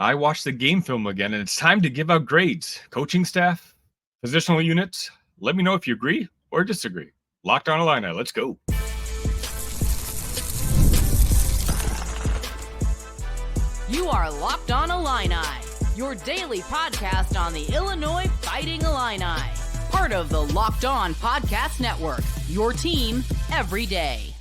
I watched the game film again, and it's time to give out grades. Coaching staff, positional units, let me know if you agree or disagree. Locked On Illini, let's go. You are Locked On Illini, your daily podcast on the Illinois Fighting Illini. Part of the Locked On Podcast Network, your team every day.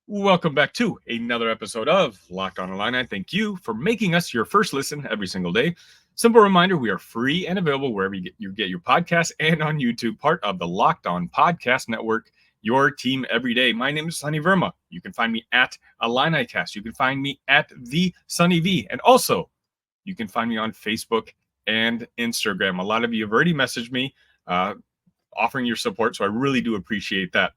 Welcome back to another episode of Locked On Illini. Thank you for making us your first listen every single day. Simple reminder, we are free and available wherever you get your podcasts and on YouTube, part of the Locked On Podcast Network, your team every day. My name is Sunny Verma. You can find me at IlliniCast. You can find me at the Sunny V. And also, you can find me on Facebook and Instagram. A lot of you have already messaged me offering your support, so I really do appreciate that.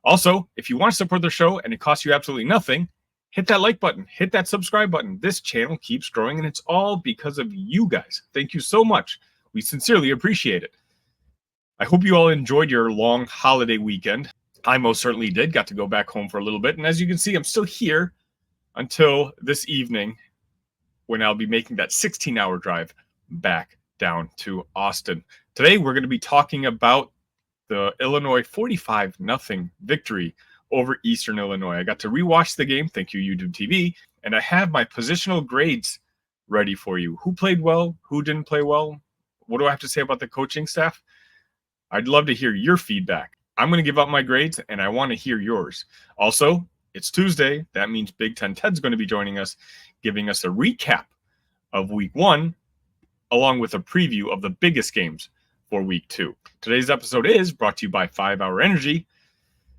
Also, if you want to support the show and it costs you absolutely nothing, hit that like button, hit that subscribe button. This channel keeps growing, and it's all because of you guys. Thank you so much. We sincerely appreciate it. I hope you all enjoyed your long holiday weekend. I most certainly did. Got to go back home for a little bit, and as you can see, I'm still here until this evening when I'll be making that 16-hour drive back down to Austin. Today, we're going to be talking about the Illinois 45-0 victory over Eastern Illinois. I got to rewatch the game. Thank you, YouTube TV. And I have my positional grades ready for you. Who played well? Who didn't play well? What do I have to say about the coaching staff? I'd love to hear your feedback. I'm going to give out my grades, and I want to hear yours. Also, it's Tuesday. That means Big Ten Ted's going to be joining us, giving us a recap of Week 1, along with a preview of the biggest games for Week 2. Today's episode is brought to you by 5 Hour Energy.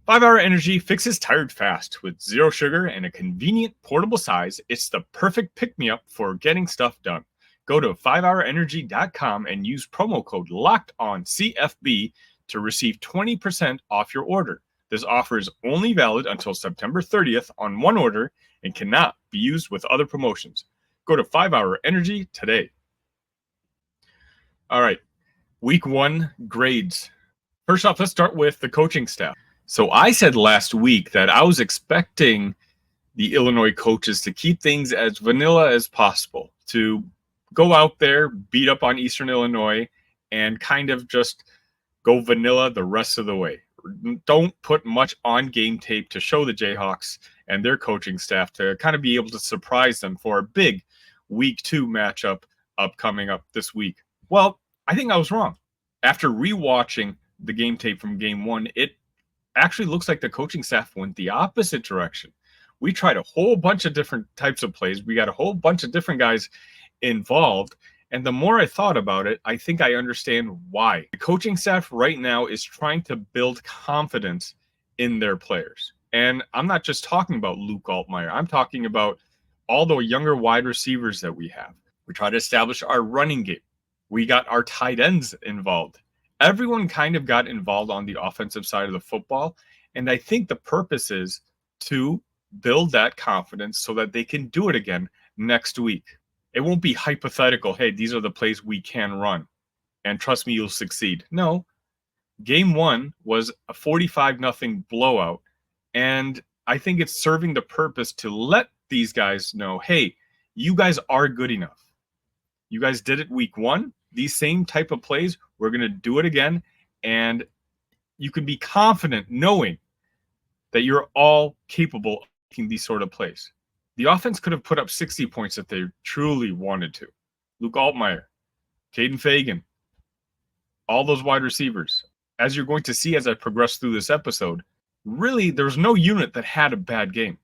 5 Hour Energy fixes tired fast. With zero sugar and a convenient portable size, it's the perfect pick-me-up for getting stuff done. Go to 5hourenergy.com and use promo code LOCKEDONCFB to receive 20% off your order. This offer is only valid until September 30th on one order and cannot be used with other promotions. Go to 5 Hour Energy today. All right. Week 1 grades. First off, let's start with the coaching staff. So I said last week that I was expecting the Illinois coaches to keep things as vanilla as possible, to go out there, beat up on Eastern Illinois, and kind of just go vanilla the rest of the way. Don't put much on game tape to show the Jayhawks and their coaching staff to kind of be able to surprise them for a big Week 2 matchup coming up this week. Well, I think I was wrong. After rewatching the game tape from Game 1, it actually looks like the coaching staff went the opposite direction. We tried a whole bunch of different types of plays. We got a whole bunch of different guys involved. And the more I thought about it, I think I understand why. The coaching staff right now is trying to build confidence in their players. And I'm not just talking about Luke Altmaier. I'm talking about all the younger wide receivers that we have. We try to establish our running game. We got our tight ends involved. Everyone kind of got involved on the offensive side of the football. And I think the purpose is to build that confidence so that they can do it again next week. It won't be hypothetical, hey, these are the plays we can run, and trust me, you'll succeed. No, Game 1 was a 45-0 blowout, and I think it's serving the purpose to let these guys know, hey, you guys are good enough. You guys did it Week 1. These same type of plays, we're going to do it again, and you can be confident knowing that you're all capable of making these sort of plays. The offense could have put up 60 points if they truly wanted to. Luke Altmaier, Caden Fagan, all those wide receivers. As you're going to see as I progress through this episode, really, there's no unit that had a bad game.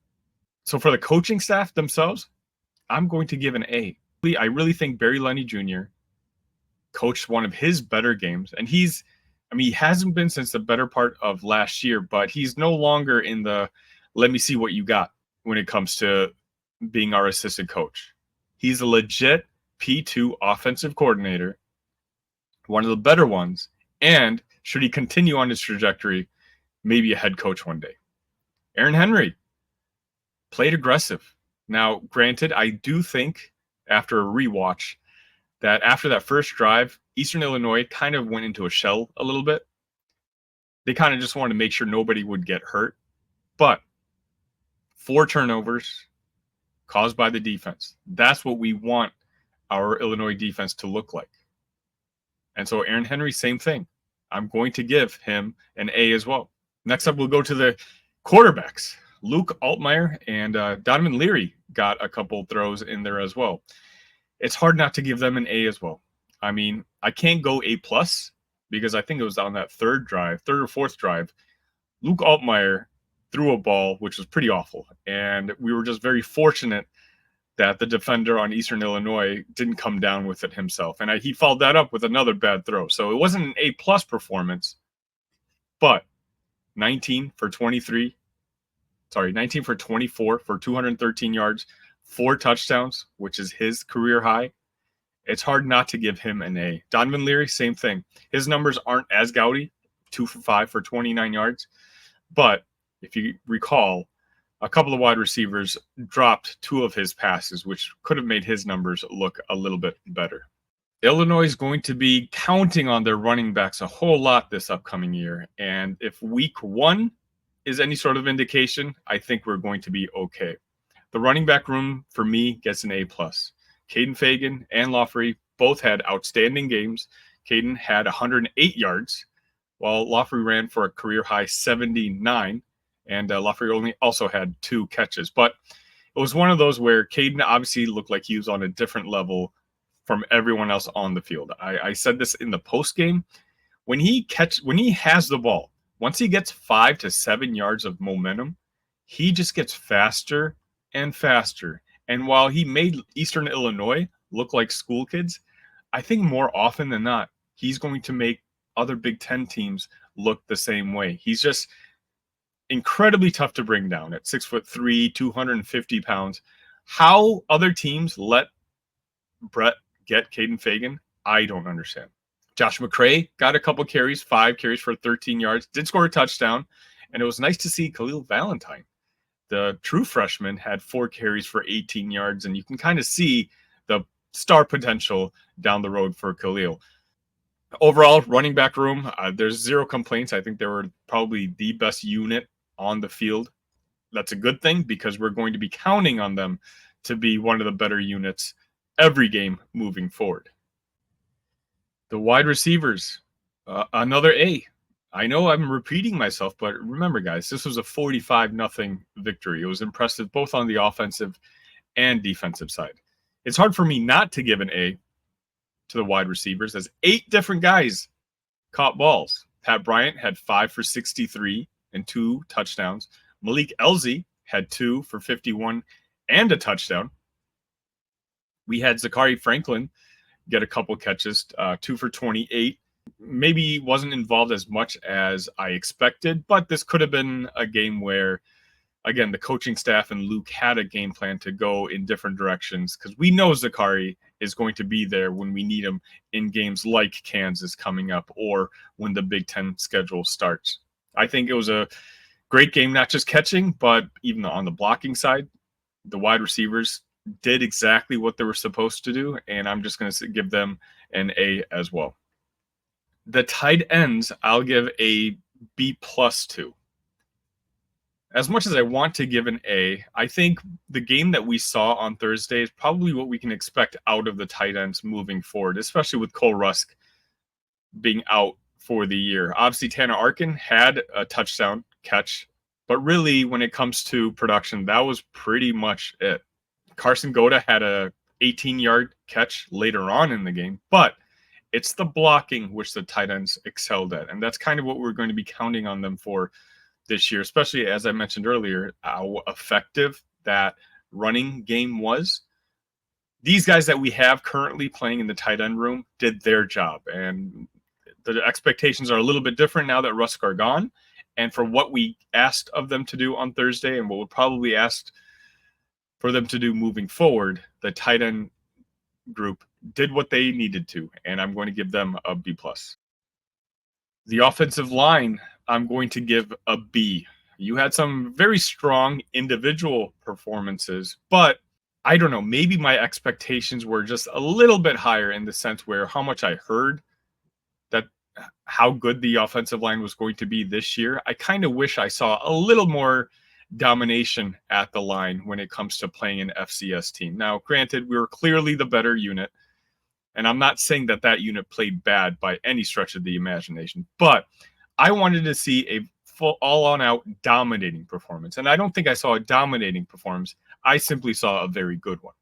So for the coaching staff themselves, I'm going to give an A. I really think Barry Lenny Jr. coached one of his better games. And he hasn't been since the better part of last year, but he's no longer in the let me see what you got when it comes to being our assistant coach. He's a legit P2 offensive coordinator, one of the better ones, and should he continue on his trajectory, maybe a head coach one day. Aaron Henry played aggressive. Now, granted, I do think after a rewatch that after that first drive, Eastern Illinois kind of went into a shell a little bit. They kind of just wanted to make sure nobody would get hurt. But 4 turnovers, caused by the defense. That's what we want our Illinois defense to look like. And so Aaron Henry, same thing. I'm going to give him an A as well. Next up, we'll go to the quarterbacks. Luke Altmaier and Donovan Leary got a couple throws in there as well. It's hard not to give them an A as well. I mean, I can't go A+ because I think it was on that third or fourth drive. Luke Altmaier threw a ball, which was pretty awful. And we were just very fortunate that the defender on Eastern Illinois didn't come down with it himself. And he followed that up with another bad throw. So it wasn't an A+ performance, but 19 for 24 for 213 yards, 4 touchdowns, which is his career high. It's hard not to give him an A. Donovan Leary, same thing. His numbers aren't as gaudy, 2 for 5 for 29 yards. But if you recall, a couple of wide receivers dropped 2 of his passes, which could have made his numbers look a little bit better. Illinois is going to be counting on their running backs a whole lot this upcoming year. And if week 1 is any sort of indication, I think we're going to be okay. The running back room, for me, gets an A+. Caden Fagan and Lawfrey both had outstanding games. Caden had 108 yards, while Lawfrey ran for a career-high 79, and Lawfrey also had 2 catches. But it was one of those where Caden obviously looked like he was on a different level from everyone else on the field. I said this in the post-game. When he has the ball, once he gets 5 to 7 yards of momentum, he just gets faster and faster. And while he made Eastern Illinois look like school kids, I think more often than not, he's going to make other Big Ten teams look the same way. He's just incredibly tough to bring down at 6'3", 250 pounds. How other teams let Brett get Caden Fagan, I don't understand. Josh McCray got a couple carries, 5 carries for 13 yards, did score a touchdown, and it was nice to see Khalil Valentine. The true freshman had 4 carries for 18 yards, and you can kind of see the star potential down the road for Khalil. Overall, running back room, there's 0 complaints. I think they were probably the best unit on the field. That's a good thing because we're going to be counting on them to be one of the better units every game moving forward. The wide receivers, another A. I know I'm repeating myself, but remember, guys, this was a 45-0 victory. It was impressive both on the offensive and defensive side. It's hard for me not to give an A to the wide receivers as 8 different guys caught balls. Pat Bryant had 5 for 63 and 2 touchdowns. Malik Elzy had 2 for 51 and a touchdown. We had Zachary Franklin get a couple catches, 2 for 28. Maybe wasn't involved as much as I expected, but this could have been a game where, again, the coaching staff and Luke had a game plan to go in different directions because we know Zachary is going to be there when we need him in games like Kansas coming up or when the Big Ten schedule starts. I think it was a great game, not just catching, but even on the blocking side. The wide receivers did exactly what they were supposed to do, and I'm just going to give them an A as well. The tight ends, I'll give a B+ to. As much as I want to give an A, I think the game that we saw on Thursday is probably what we can expect out of the tight ends moving forward, especially with Cole Rusk being out for the year. Obviously, Tanner Arkin had a touchdown catch, but really when it comes to production, that was pretty much it. Carson Goda had a 18-yard catch later on in the game, but it's the blocking which the tight ends excelled at, and that's kind of what we're going to be counting on them for this year, especially as I mentioned earlier, how effective that running game was. These guys that we have currently playing in the tight end room did their job, and the expectations are a little bit different now that Rusk are gone, and for what we asked of them to do on Thursday and what we'll probably ask for them to do moving forward, the tight end group did what they needed to, and I'm going to give them a B+. The offensive line, I'm going to give a B. You had some very strong individual performances, but I don't know, maybe my expectations were just a little bit higher in the sense where how much I heard that how good the offensive line was going to be this year. I kind of wish I saw a little more domination at the line when it comes to playing an FCS team. Now, granted, we were clearly the better unit, and I'm not saying that that unit played bad by any stretch of the imagination, but I wanted to see a full all-on-out dominating performance, and I don't think I saw a dominating performance. I simply saw a very good one.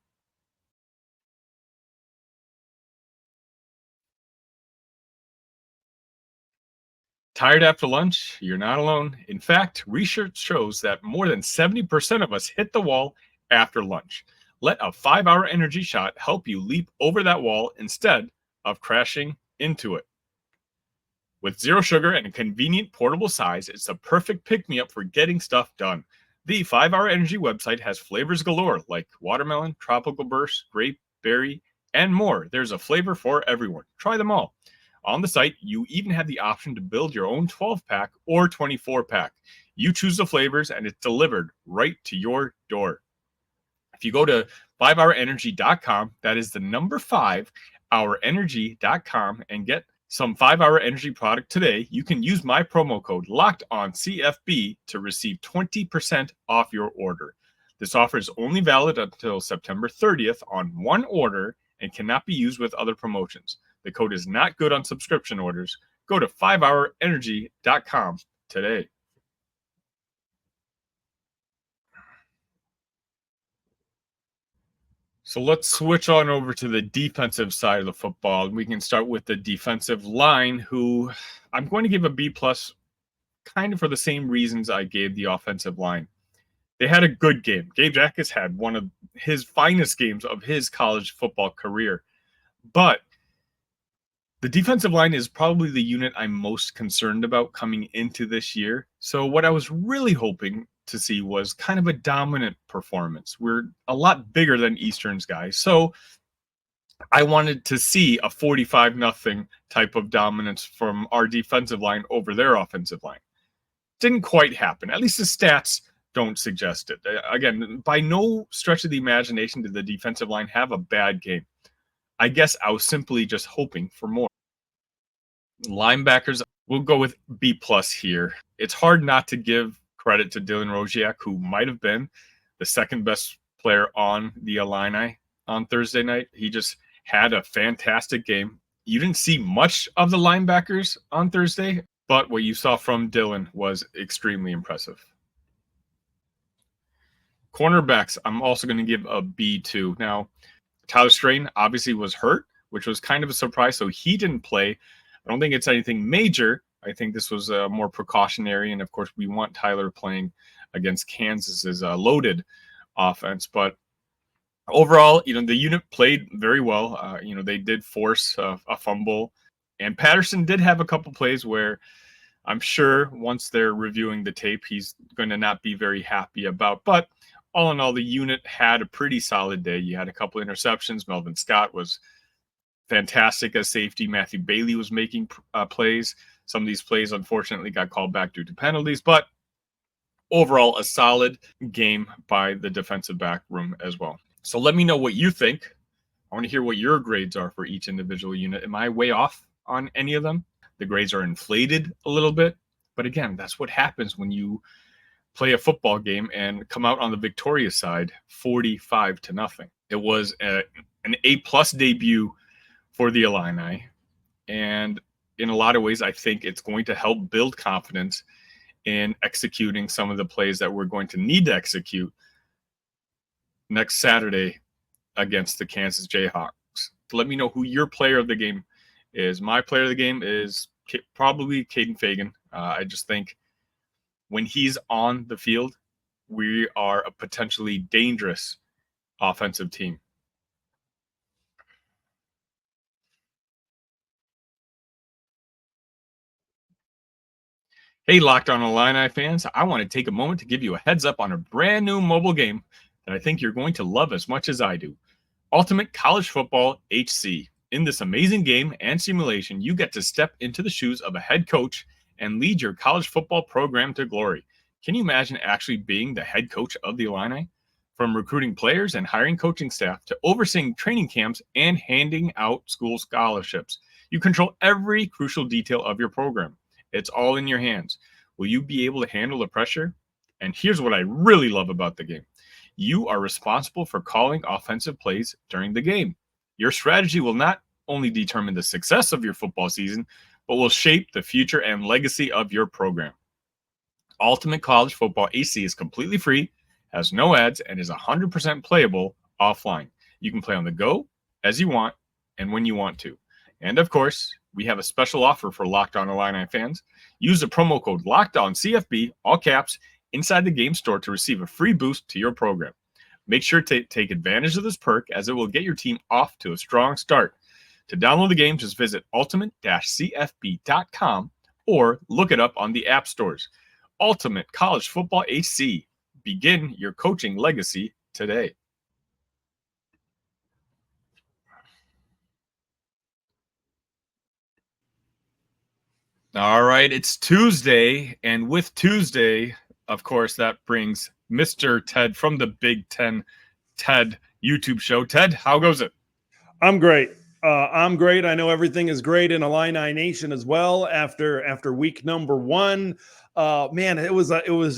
Tired after lunch? You're not alone. In fact, research shows that more than 70% of us hit the wall after lunch. Let a 5-hour energy shot help you leap over that wall instead of crashing into it. With zero sugar and a convenient portable size, it's the perfect pick-me-up for getting stuff done. The 5-Hour Energy website has flavors galore like watermelon, tropical burst, grape, berry, and more. There's a flavor for everyone. Try them all. On the site, you even have the option to build your own 12-pack or 24-pack. You choose the flavors, and it's delivered right to your door. If you go to 5hourenergy.com, that is the number 5hourenergy.com, and get some 5-Hour Energy product today, you can use my promo code LOCKEDONCFB to receive 20% off your order. This offer is only valid until September 30th on one order and cannot be used with other promotions. The code is not good on subscription orders. Go to 5hourenergy.com today. So let's switch on over to the defensive side of the football. We can start with the defensive line, who I'm going to give a B+, kind of for the same reasons I gave the offensive line. They had a good game. Gabe Jackas had one of his finest games of his college football career. But the defensive line is probably the unit I'm most concerned about coming into this year. So what I was really hoping to see was kind of a dominant performance. We're a lot bigger than Eastern's guys. So I wanted to see a 45-0 type of dominance from our defensive line over their offensive line. Didn't quite happen. At least the stats don't suggest it. Again, by no stretch of the imagination did the defensive line have a bad game. I guess I was simply just hoping for more. Linebackers, we'll go with B+ here. It's hard not to give credit to Dylan Rosiak, who might have been the second best player on the Illini on Thursday night. He just had a fantastic game. You didn't see much of the linebackers on Thursday, but what you saw from Dylan was extremely impressive. Cornerbacks, I'm also going to give a B2. Now, Tyler Strain obviously was hurt, which was kind of a surprise, so he didn't play. I don't think it's anything major. I think this was more precautionary, and of course, we want Tyler playing against Kansas's loaded offense. But overall, the unit played very well. They did force a fumble, and Patterson did have a couple plays where I'm sure once they're reviewing the tape, he's going to not be very happy about. But all in all, the unit had a pretty solid day. You had a couple interceptions. Melvin Scott was fantastic as safety. Matthew Bailey was making plays. Some of these plays, unfortunately, got called back due to penalties. But overall, a solid game by the defensive back room as well. So let me know what you think. I want to hear what your grades are for each individual unit. Am I way off on any of them? The grades are inflated a little bit. But again, that's what happens when you play a football game and come out on the victorious side 45-0. It was an A+ debut for the Illini. And in a lot of ways, I think it's going to help build confidence in executing some of the plays that we're going to need to execute next Saturday against the Kansas Jayhawks. So let me know who your player of the game is. My player of the game is probably Caden Fagan. I just think when he's on the field, we are a potentially dangerous offensive team. Hey, Locked On Illini fans, I want to take a moment to give you a heads up on a brand new mobile game that I think you're going to love as much as I do. Ultimate College Football HC. In this amazing game and simulation, you get to step into the shoes of a head coach and lead your college football program to glory. Can you imagine actually being the head coach of the Illini? From recruiting players and hiring coaching staff to overseeing training camps and handing out school scholarships, you control every crucial detail of your program. It's all in your hands. Will you be able to handle the pressure And here's what I really love about the game. You are responsible for calling offensive plays during the game. Your strategy will not only determine the success of your football season, but will shape the future and legacy of your program. Ultimate College Football AC is completely free, has no ads, and is 100% playable offline. You can play on the go, as you want, and when you want to. And of course, we have a special offer for Locked On Illini fans. Use the promo code LOCKEDONCFB, all caps, inside the game store to receive a free boost to your program. Make sure to take advantage of this perk, as it will get your team off to a strong start. To download the game, just visit ultimate-cfb.com or look it up on the app stores. Ultimate College Football AC. Begin your coaching legacy today. All right, it's Tuesday, and with Tuesday, of course, that brings Mr. Ted from the Big Ten Ted YouTube show. Ted, how goes it? I'm great. I'm great. I know everything is great in Illini Nation as well after week number 1. Man, it was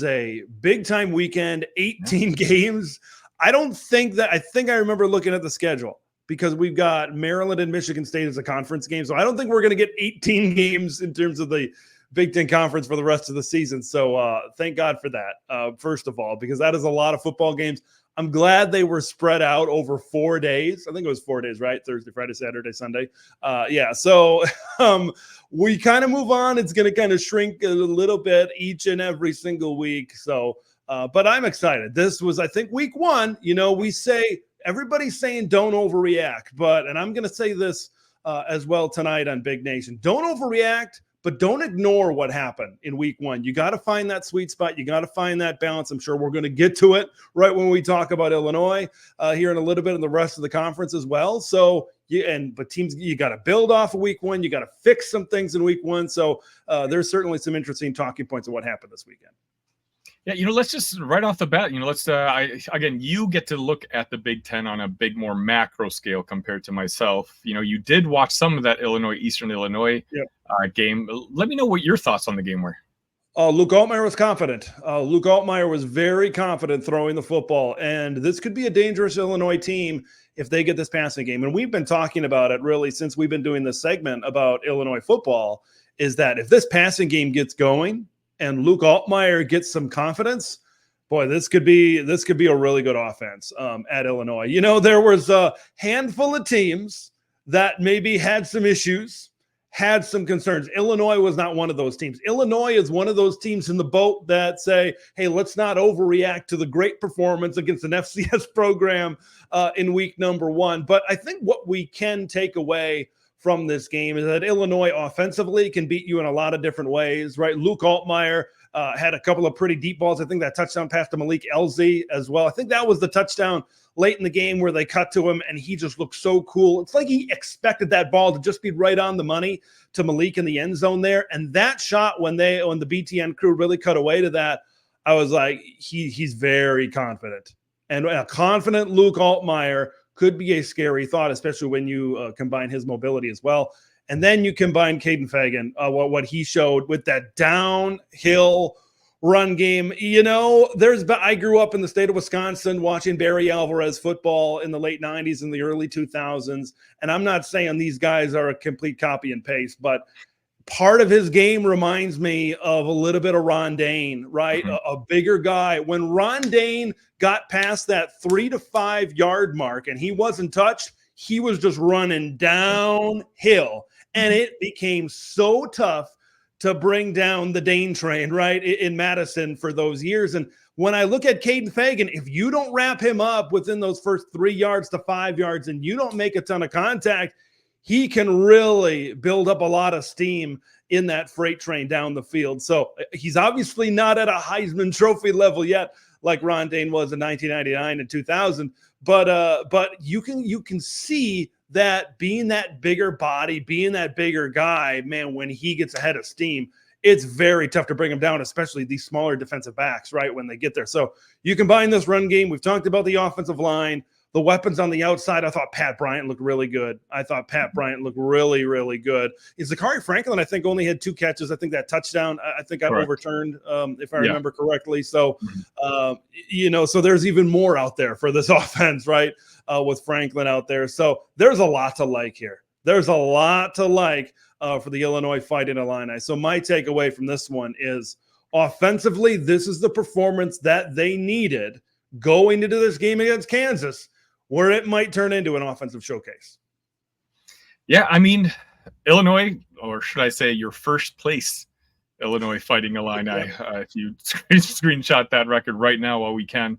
a big time weekend, 18 games. I think I remember looking at the schedule, because we've got Maryland and Michigan State as a conference game. So I don't think we're going to get 18 games in terms of the Big Ten Conference for the rest of the season. So thank God for that, first of all, because that is a lot of football games. I'm glad they were spread out over 4 days. I think it was 4 days, right? Thursday, Friday, Saturday, Sunday. So we kind of move on. It's going to kind of shrink a little bit each and every single week. So, but I'm excited. This was, I think, week 1. We say, everybody's saying don't overreact, and I'm going to say this as well tonight on Big Nation. Don't overreact, but don't ignore what happened in week 1. You got to find that sweet spot. You got to find that balance. I'm sure we're going to get to it right when we talk about Illinois here in a little bit, and the rest of the conference as well. So, but teams, you got to build off of week 1. You got to fix some things in week 1. So there's certainly some interesting talking points of what happened this weekend. Yeah, let's just right off the bat, you get to look at the Big Ten on a big, more macro scale compared to myself. You did watch some of that Eastern Illinois game. Let me know what your thoughts on the game were. Luke Altmaier was confident. Luke Altmaier was very confident throwing the football, and this could be a dangerous Illinois team if they get this passing game. And we've been talking about it really since we've been doing this segment about Illinois football, is that if this passing game gets going and Luke Altmaier gets some confidence, boy, this could be a really good offense at Illinois. There was a handful of teams that maybe had some issues, had some concerns. Illinois was not one of those teams. Illinois is one of those teams in the boat that say, hey, let's not overreact to the great performance against an FCS program in week number 1. But I think what we can take away from this game is that Illinois offensively can beat you in a lot of different ways, right? Luke Altmaier had a couple of pretty deep balls. I think that touchdown pass to Malik Elzy as well. I think that was the touchdown late in the game where they cut to him and he just looked so cool. It's like he expected that ball to just be right on the money to Malik in the end zone there. And that shot, when the BTN crew really cut away to that, I was like, he's very confident. And a confident Luke Altmaier could be a scary thought, especially when you combine his mobility as well. And then you combine Caden Fagan, what he showed with that downhill run game. I grew up in the state of Wisconsin watching Barry Alvarez football in the late 90s and the early 2000s. And I'm not saying these guys are a complete copy and paste, but part of his game reminds me of a little bit of Ron Dane, right? Mm-hmm. A bigger guy. When Ron Dane got past that 3 to 5 yard mark and he wasn't touched, he was just running downhill. And it became so tough to bring down the Dane train, right, in Madison for those years. And when I look at Caden Fagan, if you don't wrap him up within those first 3 yards to 5 yards and you don't make a ton of contact, he can really build up a lot of steam in that freight train down the field. So he's obviously not at a Heisman Trophy level yet, like Ron Dane was in 1999 and 2000. But you can see that being that bigger body, being that bigger guy, man, when he gets ahead of steam, it's very tough to bring him down, especially these smaller defensive backs, right, when they get there. So you combine this run game. We've talked about the offensive line. The weapons on the outside, I thought Pat Bryant looked really good. Really, really good. Zachary Franklin, I think, only had 2 catches. I think that touchdown, I think got overturned, if I remember correctly. So, so there's even more out there for this offense, right, with Franklin out there. So there's a lot to like here. There's a lot to like for the Illinois Fighting Illini. So my takeaway from this one is offensively, this is the performance that they needed going into this game against Kansas, where it might turn into an offensive showcase. Yeah, I mean, Illinois, or should I say your first place Illinois Fighting Illini, if you screenshot that record right now while we can.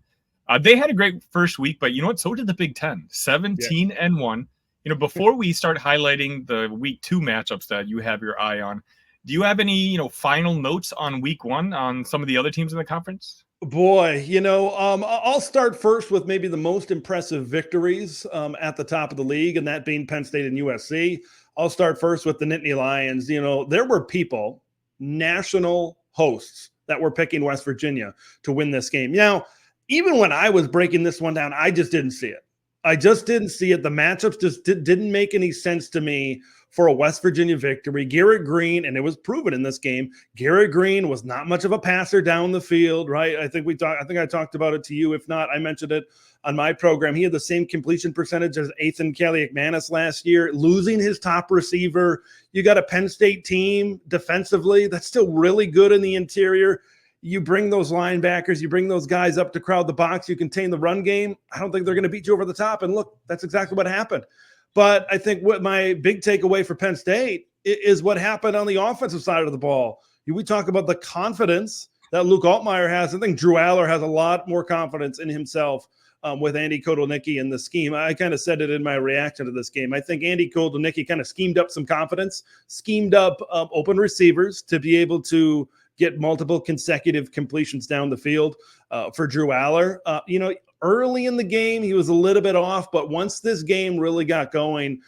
They had a great first week, but you know what? So did the Big Ten, 17-1. You know, before we start highlighting the week 2 matchups that you have your eye on, do you have any, final notes on week 1 on some of the other teams in the conference? Boy, I'll start first with maybe the most impressive victories at the top of the league, and that being Penn State and USC. I'll start first with the Nittany Lions. There were people, national hosts, that were picking West Virginia to win this game. Now, even when I was breaking this one down, I just didn't see it. The matchups just didn't make any sense to me for a West Virginia victory. Garrett Green, and it was proven in this game, Garrett Green was not much of a passer down the field, right? I think I talked about it to you. If not, I mentioned it on my program. He had the same completion percentage as Ethan Kaliakmanis last year, losing his top receiver. You got a Penn State team defensively that's still really good in the interior. You bring those linebackers, you bring those guys up to crowd the box, you contain the run game. I don't think they're going to beat you over the top. And look, that's exactly what happened. But I think what my big takeaway for Penn State is what happened on the offensive side of the ball. We talk about the confidence that Luke Altmaier has. I think Drew Aller has a lot more confidence in himself with Andy Kotelnicki in the scheme. I kind of said it in my reaction to this game. I think Andy Kotelnicki kind of schemed up some confidence, schemed up open receivers to be able to get multiple consecutive completions down the field for Drew Aller. Early in the game, he was a little bit off, but once this game really got going,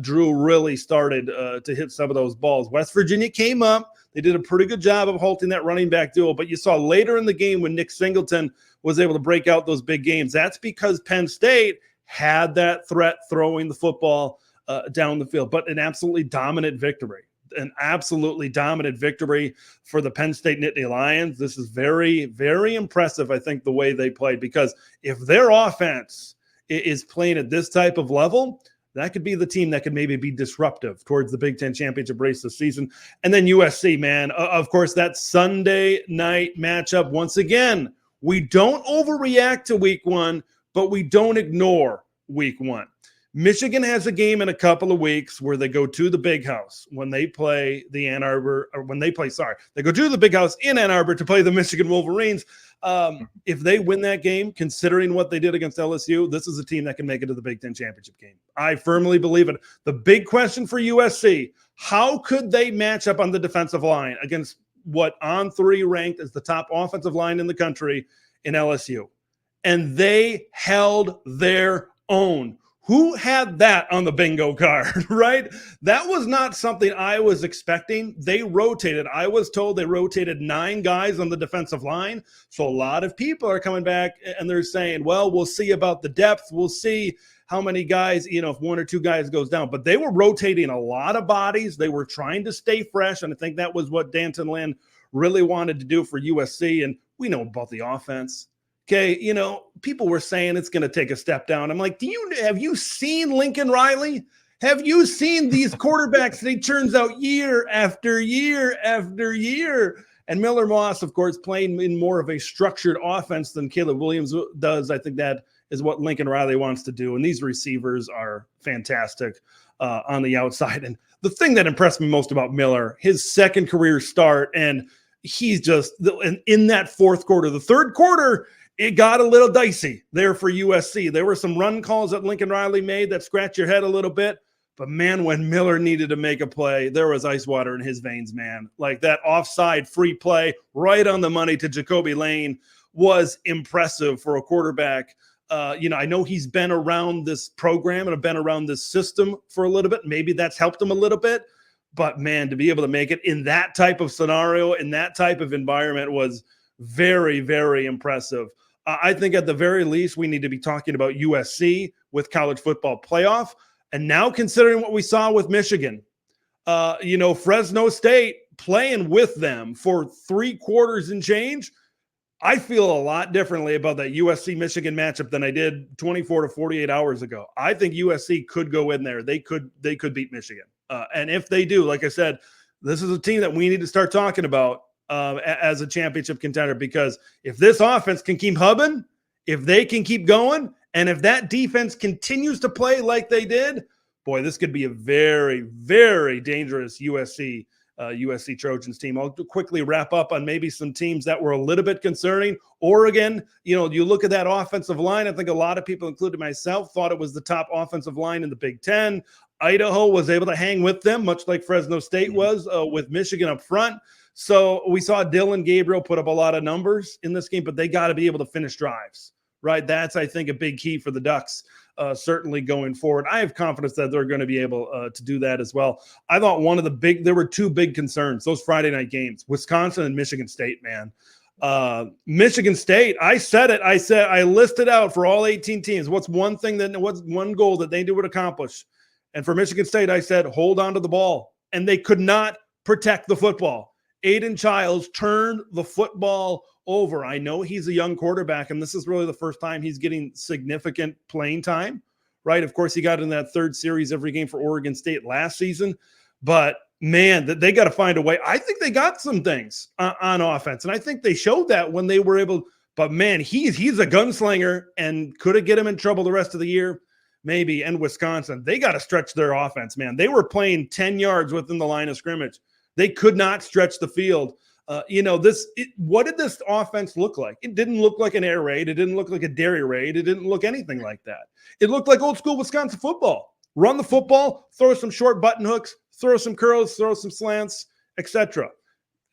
Drew really started to hit some of those balls. West Virginia came up. They did a pretty good job of halting that running back duel, but you saw later in the game when Nick Singleton was able to break out those big games. That's because Penn State had that threat throwing the football down the field, but an absolutely dominant victory. For the Penn State Nittany Lions. This is very, very impressive, I think, the way they played, because if their offense is playing at this type of level, that could be the team that could maybe be disruptive towards the Big Ten championship race this season. And then USC, man, of course, that Sunday night matchup. Once again, we don't overreact to week 1, but we don't ignore week 1. Michigan has a game in a couple of weeks where they go to the Big House when they play the Ann Arbor, or when they go to the Big House in Ann Arbor to play the Michigan Wolverines. If they win that game, considering what they did against LSU, this is a team that can make it to the Big Ten championship game. I firmly believe it. The big question for USC, how could they match up on the defensive line against what on 3 ranked as the top offensive line in the country in LSU? And they held their own. Who had that on the bingo card, right? That was not something I was expecting. They rotated. I was told they rotated 9 guys on the defensive line. So a lot of people are coming back and they're saying, well, we'll see about the depth. We'll see how many guys, if 1 or 2 guys goes down. But they were rotating a lot of bodies. They were trying to stay fresh. And I think that was what Danton Lynn really wanted to do for USC. And we know about the offense. Okay, people were saying it's going to take a step down. I'm like, have you seen Lincoln Riley? Have you seen these quarterbacks that he turns out year after year after year? And Miller Moss, of course, playing in more of a structured offense than Caleb Williams does. I think that is what Lincoln Riley wants to do. And these receivers are fantastic on the outside. And the thing that impressed me most about Miller, his second career start, and he's just in that fourth quarter, the third quarter, it got a little dicey there for USC. There were some run calls that Lincoln Riley made that scratch your head a little bit. But, man, when Miller needed to make a play, there was ice water in his veins, man. Like that offside free play right on the money to Jacoby Lane was impressive for a quarterback. I know he's been around this program and been around this system for a little bit. Maybe that's helped him a little bit. But, man, to be able to make it in that type of scenario, in that type of environment was very, very impressive. I think at the very least, we need to be talking about USC with college football playoff. And now considering what we saw with Michigan, Fresno State playing with them for 3 quarters and change, I feel a lot differently about that USC-Michigan matchup than I did 24 to 48 hours ago. I think USC could go in there. They could beat Michigan. And if they do, like I said, this is a team that we need to start talking about as a championship contender, because if this offense can keep hubbing, if they can keep going, and if that defense continues to play like they did, boy, this could be a very, very dangerous USC Trojans team. I'll quickly wrap up on maybe some teams that were a little bit concerning. Oregon, you look at that offensive line. I think a lot of people, including myself, thought it was the top offensive line in the Big Ten. Idaho was able to hang with them, much like Fresno State was with Michigan up front. So we saw Dylan Gabriel put up a lot of numbers in this game, but they got to be able to finish drives, right? That's, I think, a big key for the Ducks, certainly going forward. I have confidence that they're going to be able to do that as well. I thought there were 2 big concerns, those Friday night games, Wisconsin and Michigan State, man. Michigan State, I listed out for all 18 teams, what's one goal that they would accomplish? And for Michigan State, I said, hold on to the ball. And they could not protect the football. Aiden Childs turned the football over. I know he's a young quarterback, and this is really the first time he's getting significant playing time, right? Of course, he got in that 3rd series every game for Oregon State last season. But, man, they got to find a way. I think they got some things on offense, and I think they showed that when they were able – but, man, he's a gunslinger, and could it get him in trouble the rest of the year? Maybe. And Wisconsin, they got to stretch their offense, man. They were playing 10 yards within the line of scrimmage. They could not stretch the field. What did this offense look like? It didn't look like an air raid. It didn't look like a dairy raid. It didn't look anything like that. It looked like old school Wisconsin football. Run the football, throw some short button hooks, throw some curls, throw some slants, etc.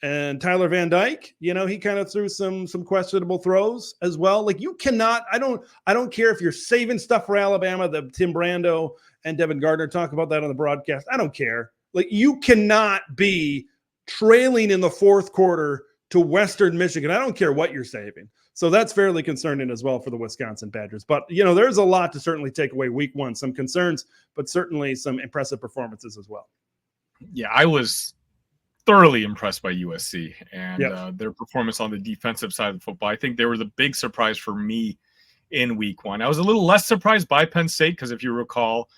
And Tyler Van Dyke, he kind of threw some questionable throws as well. Like, you cannot, I don't care if you're saving stuff for Alabama, that Tim Brando and Devin Gardner talk about that on the broadcast. I don't care. Like, you cannot be trailing in the 4th quarter to Western Michigan. I don't care what you're saving. So that's fairly concerning as well for the Wisconsin Badgers. But, there's a lot to certainly take away week 1, some concerns, but certainly some impressive performances as well. Yeah, I was thoroughly impressed by USC and their performance on the defensive side of the football. I think they were the big surprise for me in week 1. I was a little less surprised by Penn State because if you recall,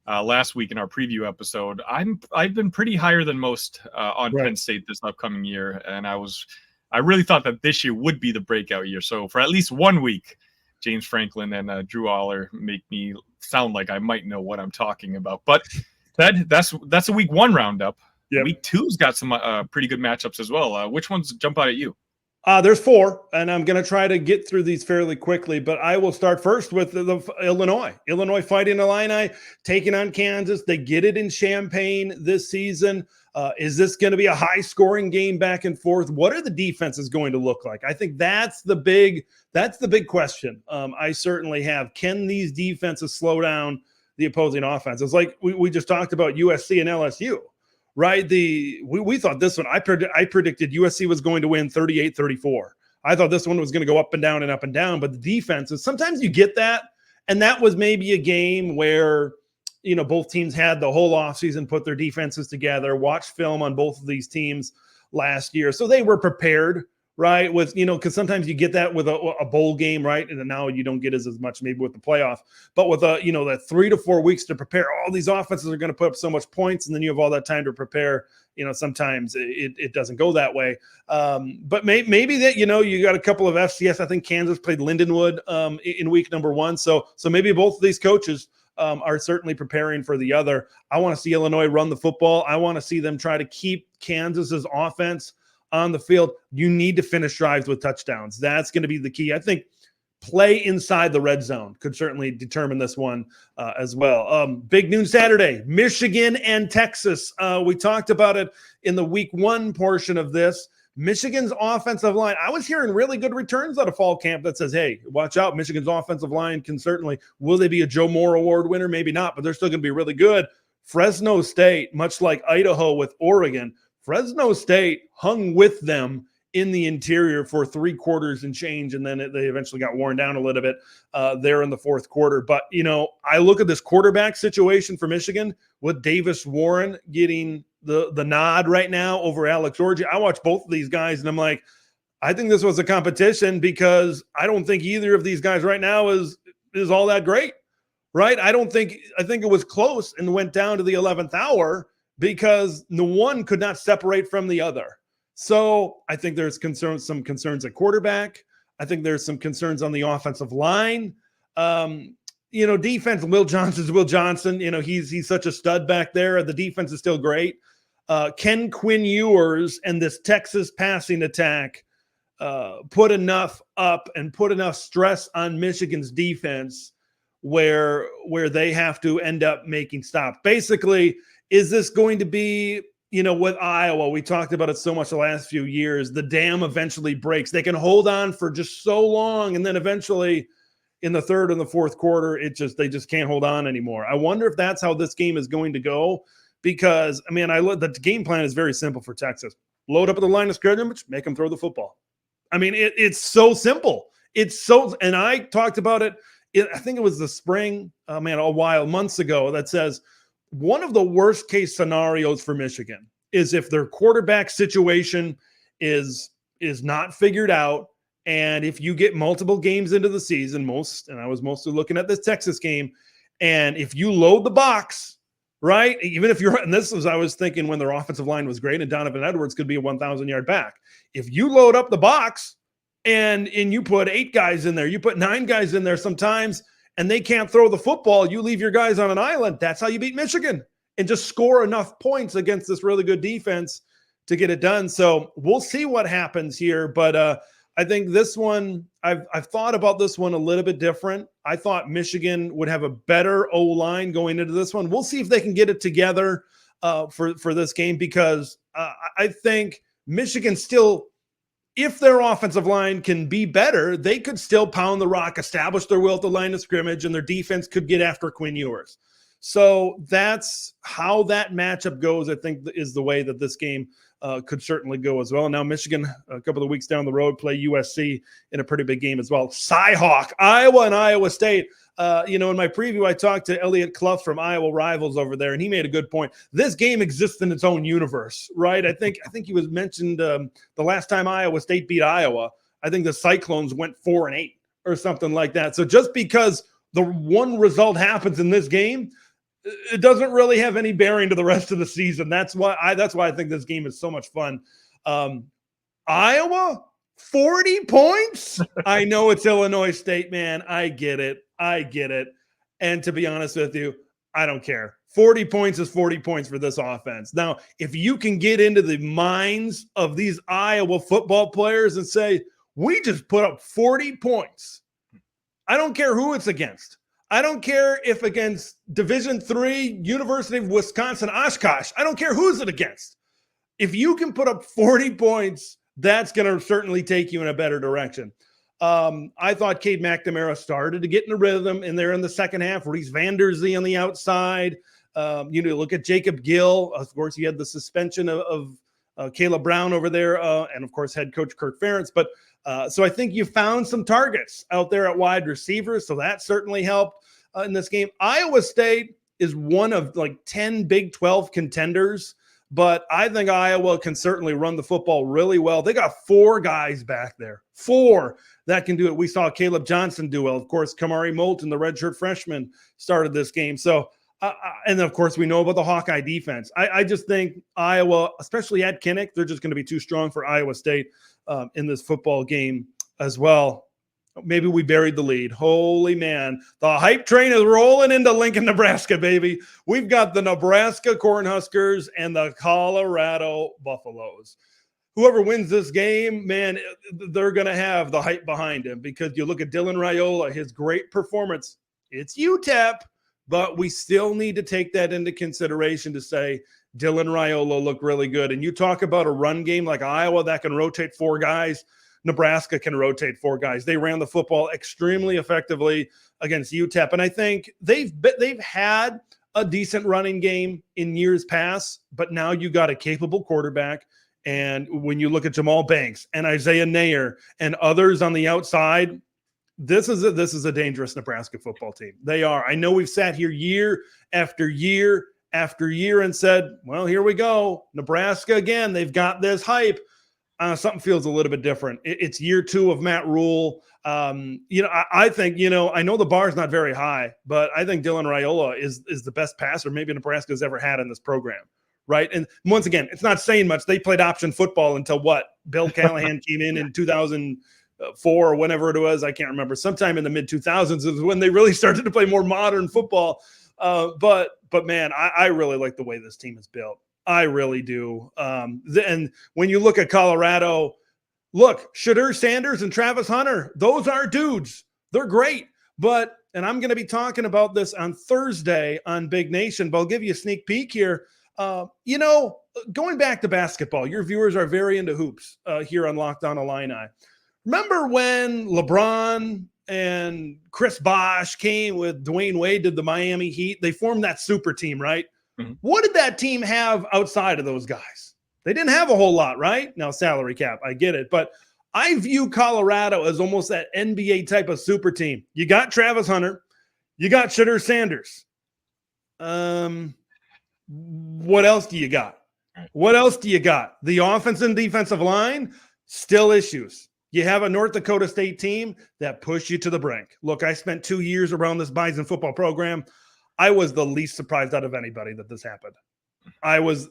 last week in our preview episode, I've been pretty higher than most on Penn State this upcoming year, and I really thought that this year would be the breakout year. So for at least 1 week, James Franklin and Drew Aller make me sound like I might know what I'm talking about. But that's a week 1 roundup. Yep. Week 2's got some pretty good matchups as well. Which ones jump out at you? There's 4, and I'm going to try to get through these fairly quickly, but I will start first with the Illinois Fighting Illini taking on Kansas. They get it in Champaign this season. Is this going to be a high-scoring game back and forth? What are the defenses going to look like? I think that's the big question. I certainly have. Can these defenses slow down the opposing offense? It's like we just talked about USC and LSU. Right. We thought this one, I predicted USC was going to win 38-34. I thought this one was going to go up and down, but the defenses, sometimes you get that. And that was maybe a game where, both teams had the whole offseason, put their defenses together, watched film on both of these teams last year. So they were prepared, right? With, because sometimes you get that with a bowl game, right? And then now you don't get as much maybe with the playoff, but with that 3 to 4 weeks to prepare, all these offenses are going to put up so much points, and then you have all that time to prepare. Sometimes it doesn't go that way. But maybe that, you got a couple of FCS. I think Kansas played Lindenwood in week number 1. So maybe both of these coaches are certainly preparing for the other. I want to see Illinois run the football. I want to see them try to keep Kansas's offense on the field. You need to finish drives with touchdowns. That's going to be the key. I think play inside the red zone could certainly determine this one as well. Big noon Saturday, Michigan and Texas. We talked about it in the week 1 portion of this. Michigan's offensive line, I was hearing really good returns out of fall camp that says, hey, watch out. Michigan's offensive line can certainly, will they be a Joe Moore Award winner? Maybe not, but they're still going to be really good. Fresno State, much like Idaho with Oregon, Fresno State hung with them in the interior for 3 quarters and change, and then they eventually got worn down a little bit there in the fourth quarter. But, I look at this quarterback situation for Michigan with Davis Warren getting the nod right now over Alex Orji. I watch both of these guys, and I'm like, I think this was a competition because I don't think either of these guys right now is all that great, right? I think it was close and went down to the 11th hour because the one could not separate from the other. So I think there's some concerns at quarterback. I think there's some concerns on the offensive line. Defense, Will Johnson, he's such a stud back there. The defense is still great. Ken Quinn Ewers and this Texas passing attack put enough up and put enough stress on Michigan's defense where they have to end up making stops. Basically, is this going to be, with Iowa, we talked about it so much the last few years, the dam eventually breaks. They can hold on for just so long, and then eventually in the third and the fourth quarter, they just can't hold on anymore. I wonder if that's how this game is going to go, because, the game plan is very simple for Texas. Load up at the line of scrimmage, make them throw the football. It's so simple. And I talked about it, I think it was the spring, months ago, that says one of the worst case scenarios for Michigan is if their quarterback situation is not figured out. And if you get multiple games into the season, and I was mostly looking at this Texas game, and if you load the box, right? Even if I was thinking when their offensive line was great and Donovan Edwards could be a 1,000-yard back. If you load up the box and you put 8 guys in there, you put 9 guys in there sometimes, and they can't throw the football, you leave your guys on an island. That's how you beat Michigan and just score enough points against this really good defense to get it done. So we'll see what happens here. But I think this one, I've thought about this one a little bit different. I thought Michigan would have a better O-line going into this one. We'll see if they can get it together for this game, because I think Michigan still, if their offensive line can be better, they could still pound the rock, establish their will at the line of scrimmage, and their defense could get after Quinn Ewers. So that's how that matchup goes, I think, is the way that this game could certainly go as well. Now Michigan, a couple of weeks down the road, play USC in a pretty big game as well. Cyhawk, Iowa and Iowa State. In my preview, I talked to Elliot Clough from Iowa Rivals over there, and he made a good point. This game exists in its own universe, right? I think he was mentioned the last time Iowa State beat Iowa, I think the Cyclones went 4-8 or something like that. So just because the one result happens in this game, it doesn't really have any bearing to the rest of the season. That's why I think this game is so much fun. Iowa, 40 points? I know it's Illinois State, man. I get it. And to be honest with you, I don't care. 40 points is 40 points for this offense. Now, if you can get into the minds of these Iowa football players and say, we just put up 40 points, I don't care who it's against. I don't care if against Division III, University of Wisconsin, Oshkosh. I don't care who's it against. If you can put up 40 points, that's going to certainly take you in a better direction. I thought Cade McNamara started to get in the rhythm in there in the second half. Reese Vanderzee on the outside. Look at Jacob Gill. Of course, he had the suspension of Caleb Brown over there, and of course, head coach Kirk Ferentz. But so I think you found some targets out there at wide receivers, so that certainly helped in this game. Iowa State is one of 10 Big 12 contenders, but I think Iowa can certainly run the football really well. They got 4 guys back there, 4 that can do it. We saw Caleb Johnson do well. Of course, Kamari Moulton, the redshirt freshman, started this game. So, and of course, we know about the Hawkeye defense. I just think Iowa, especially at Kinnick, they're just going to be too strong for Iowa State in this football game as well. Maybe we buried the lead. Holy man. The hype train is rolling into Lincoln, Nebraska, baby. We've got the Nebraska Cornhuskers and the Colorado Buffaloes. Whoever wins this game, man, they're going to have the hype behind him, because you look at Dylan Raiola, his great performance. It's UTEP, but we still need to take that into consideration to say Dylan Raiola looked really good. And you talk about a run game like Iowa that can rotate 4 guys. Nebraska can rotate 4 guys. They ran the football extremely effectively against UTEP. And I think they've had a decent running game in years past, but now you got a capable quarterback And when you look at Jamal Banks and Isaiah Nair and others on the outside, this is a dangerous Nebraska football team. They are. I know we've sat here year after year after year and said, well, here we go. Nebraska again. They've got this hype. Something feels a little bit different. It's year 2 of Matt Rule. I think, I know the bar is not very high, but I think Dylan Raiola is the best passer maybe Nebraska's ever had in this program. Right. And once again, it's not saying much. They played option football until Bill Callahan came in 2004 or whenever it was. I can't remember. Sometime in the mid 2000s is when they really started to play more modern football. But man, I really like the way this team is built. I really do. And when you look at Colorado, look, Shedeur Sanders and Travis Hunter, those are dudes. They're great. And I'm going to be talking about this on Thursday on Big Nation, but I'll give you a sneak peek here. Going back to basketball, your viewers are very into hoops here on Locked On Illini. Remember when LeBron and Chris Bosh came with Dwayne Wade, did the Miami Heat? They formed that super team, right? Mm-hmm. What did that team have outside of those guys? They didn't have a whole lot, right? Now, salary cap, I get it. But I view Colorado as almost that NBA type of super team. You got Travis Hunter. You got Shedeur Sanders. What else do you got? What else do you got? The offense and defensive line, still issues. You have a North Dakota State team that pushed you to the brink. Look, I spent 2 years around this Bison football program. I was the least surprised out of anybody that this happened. I would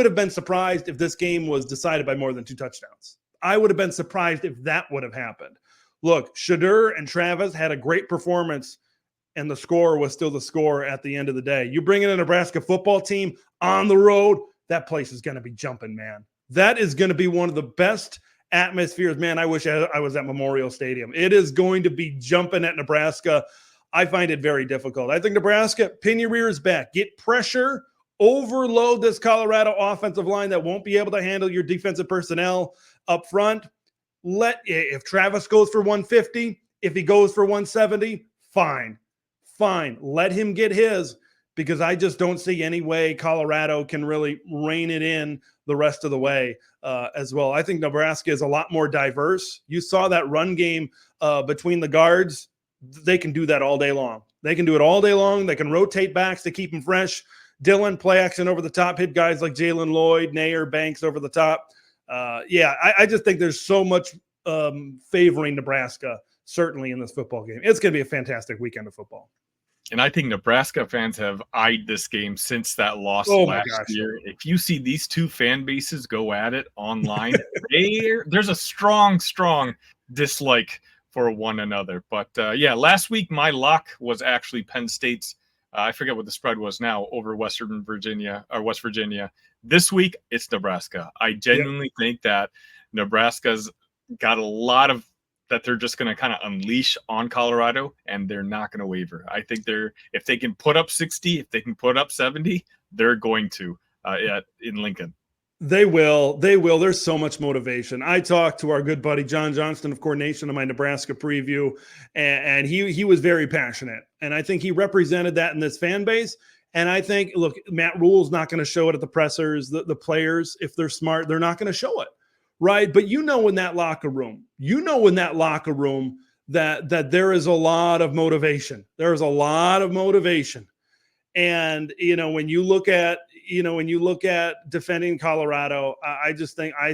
have been surprised if this game was decided by more than 2 touchdowns. I would have been surprised if that would have happened. Look, Shedeur and Travis had a great performance, and the score was still the score at the end of the day. You bring in a Nebraska football team on the road, that place is going to be jumping, man. That is going to be one of the best atmospheres. Man, I wish I was at Memorial Stadium. It is going to be jumping at Nebraska. I find it very difficult. I think Nebraska, pin your ears back. Get pressure, overload this Colorado offensive line that won't be able to handle your defensive personnel up front. If Travis goes for 150, if he goes for 170, fine. Let him get his, because I just don't see any way Colorado can really rein it in the rest of the way as well. I think Nebraska is a lot more diverse. You saw that run game between the guards. They can do that all day long. They can do it all day long. They can rotate backs to keep them fresh. Dylan, play action over the top, hit guys like Jalen Lloyd, Nair, Banks over the top. I just think there's so much favoring Nebraska, certainly in this football game. It's going to be a fantastic weekend of football. And I think Nebraska fans have eyed this game since that loss last year. If you see these two fan bases go at it online, there's a strong dislike for one another. But last week my lock was actually Penn State's. I forget what the spread was now over West Virginia. This week it's Nebraska. I genuinely think that Nebraska's got a lot of that they're just going to kind of unleash on Colorado, and they're not going to waver. I think if they can put up 60, if they can put up 70, they're going to in Lincoln. They will. There's so much motivation. I talked to our good buddy John Johnston of Coordination on my Nebraska preview, and he was very passionate. And I think he represented that in this fan base. And I think, look, Matt Rule's not going to show it at the pressers. The players, if they're smart, they're not going to show it. Right. But in that locker room, that there is a lot of motivation. There is a lot of motivation. And, when you look at defending Colorado, I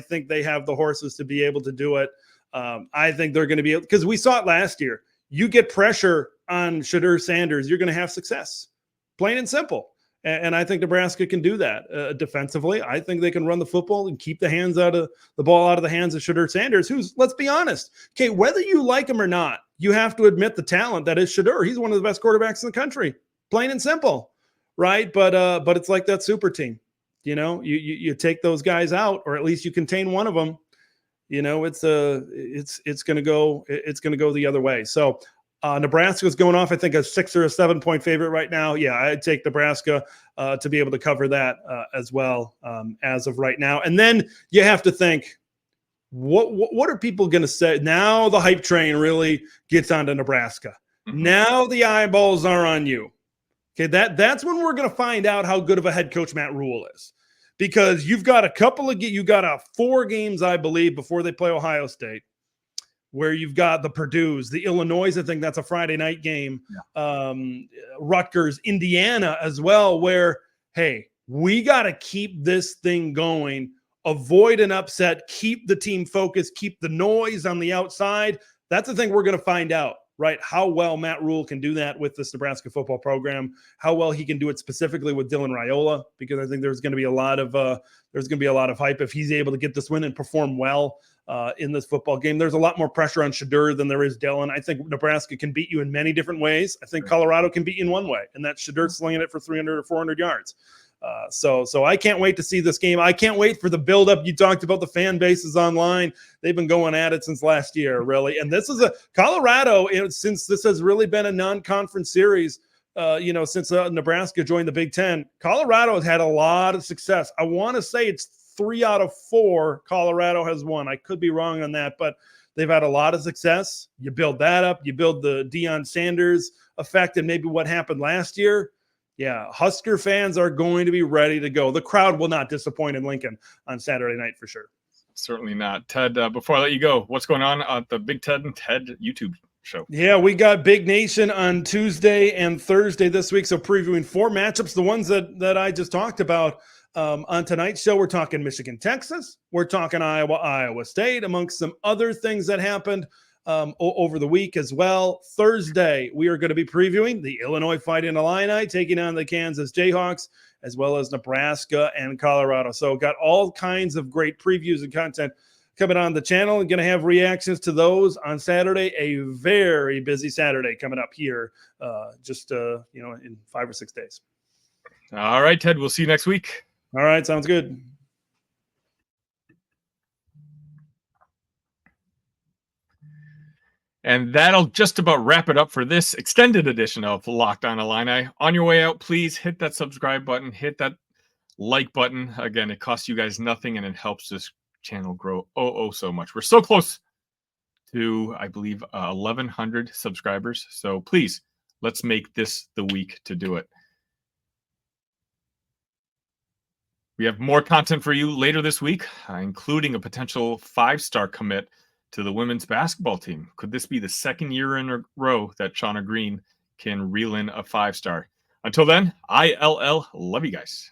think they have the horses to be able to do it. I think they're going to be able, because we saw it last year. You get pressure on Shedeur Sanders, you're going to have success. Plain and simple. And I think Nebraska can do that defensively. I think they can run the football and keep the ball out of the hands of Shedeur Sanders, who's, let's be honest, okay, whether you like him or not, you have to admit the talent that is Shedeur. He's one of the best quarterbacks in the country, plain and simple, right? But it's like that super team. You take those guys out, or at least you contain one of them. It's going to go the other way. So. Nebraska's going off, I think, a 6 or a 7 point favorite right now. Yeah, I'd take Nebraska to be able to cover that as well as of right now. And then you have to think, what are people going to say? Now the hype train really gets onto Nebraska. Mm-hmm. Now the eyeballs are on you. Okay, that's when we're going to find out how good of a head coach Matt Rule is. because you've got you got 4 games, I believe, before they play Ohio State, where you've got the Purdue's, the Illinois, I think that's a Friday night game, Rutgers, Indiana as well, where, hey, we got to keep this thing going, avoid an upset, keep the team focused, keep the noise on the outside. That's the thing we're going to find out, right? How well Matt Rule can do that with this Nebraska football program, how well he can do it specifically with Dylan Raiola, because I think there's going to be a lot of hype if he's able to get this win and perform well in this football game. There's a lot more pressure on Shadur than there is Dylan. I think Nebraska can beat you in many different ways. I think Colorado can beat you in one way, and that's Shadur slinging it for 300 or 400 yards. So I can't wait to see this game. I can't wait for the buildup. You talked about the fan bases online. They've been going at it since last year, really. And this is Colorado, since this has really been a non-conference series, since Nebraska joined the Big Ten, Colorado has had a lot of success. I want to say it's 3 out of 4 Colorado has won. I could be wrong on that, but they've had a lot of success. You build that up. You build the Deion Sanders effect and maybe what happened last year. Yeah, Husker fans are going to be ready to go. The crowd will not disappoint in Lincoln on Saturday night for sure. Certainly not. Ted, before I let you go, what's going on at the Big Ted and Ted YouTube show? Yeah, we got Big Nation on Tuesday and Thursday this week, so previewing 4 matchups, the ones that I just talked about. On tonight's show, we're talking Michigan, Texas. We're talking Iowa, Iowa State, amongst some other things that happened over the week as well. Thursday, we are going to be previewing the Illinois Fighting Illini taking on the Kansas Jayhawks, as well as Nebraska and Colorado. So got all kinds of great previews and content coming on the channel, and going to have reactions to those on Saturday. A very busy Saturday coming up here in 5 or 6 days. All right, Ted, we'll see you next week. All right, sounds good. And that'll just about wrap it up for this extended edition of Locked On Illini. On your way out, please hit that subscribe button, hit that like button. Again, it costs you guys nothing, and it helps this channel grow so much. We're so close to, I believe, 1,100 subscribers. So please, let's make this the week to do it. We have more content for you later this week, including a potential 5-star commit to the women's basketball team. Could this be the second year in a row that Shauna Green can reel in a 5-star? Until then, ILL, love you guys.